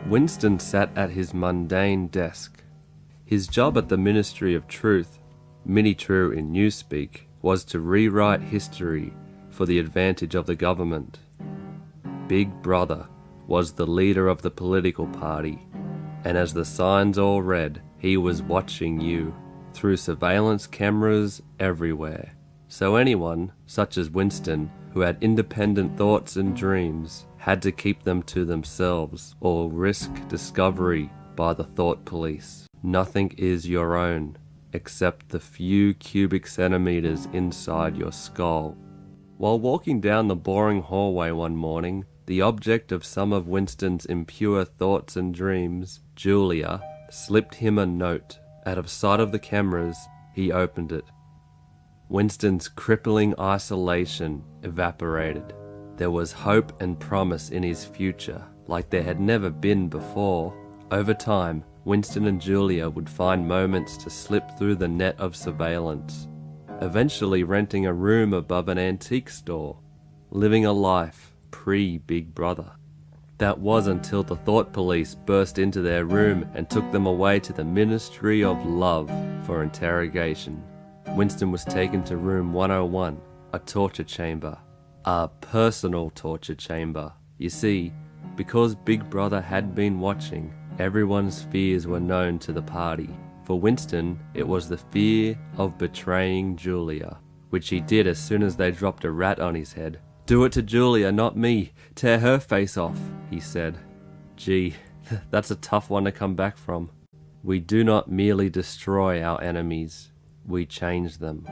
Winston sat at his mundane desk. His job at the Ministry of Truth, mini-true in newspeak, was to rewrite history for the advantage of the government. Big Brother was the leader of the political party, and as the signs all read, he was watching you through surveillance cameras everywhere. So anyone, such as Winston, who had independent thoughts and dreams, had to keep them to themselves or risk discovery by the thought police. Nothing is your own except the few cubic centimeters inside your skull. While walking down the boring hallway one morning, the object of some of Winston's impure thoughts and dreams, Julia, slipped him a note. Out of sight of the cameras, he opened it. Winston's crippling isolation evaporated. There was hope and promise in his future, like there had never been before. Over time, Winston and Julia would find moments to slip through the net of surveillance, eventually renting a room above an antique store, living a life pre-Big Brother. That was until the thought police burst into their room and took them away to the Ministry of Love for interrogation. Winston was taken to room 101, a torture chamber. A personal torture chamber. You see, because Big Brother had been watching, everyone's fears were known to the party. For Winston, it was the fear of betraying Julia, which he did as soon as they dropped a rat on his head. "Do it to Julia, not me. Tear her face off," he said. Gee, that's a tough one to come back from. We do not merely destroy our enemies, we change them.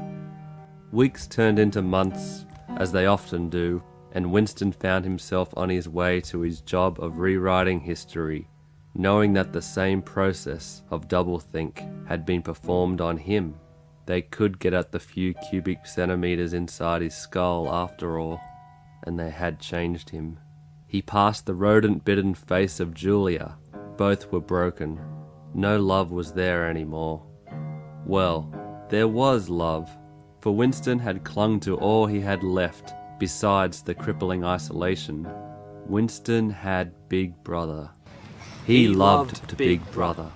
Weeks turned into months, as they often do, and Winston found himself on his way to his job of rewriting history, knowing that the same process of doublethink had been performed on him. They could get at the few cubic centimeters inside his skull after all, and they had changed him. He passed the rodent-bitten face of Julia. Both were broken. No love was there anymore. Well, there was love, for Winston had clung to all he had left besides the crippling isolation. Winston had Big Brother. He loved Big Brother.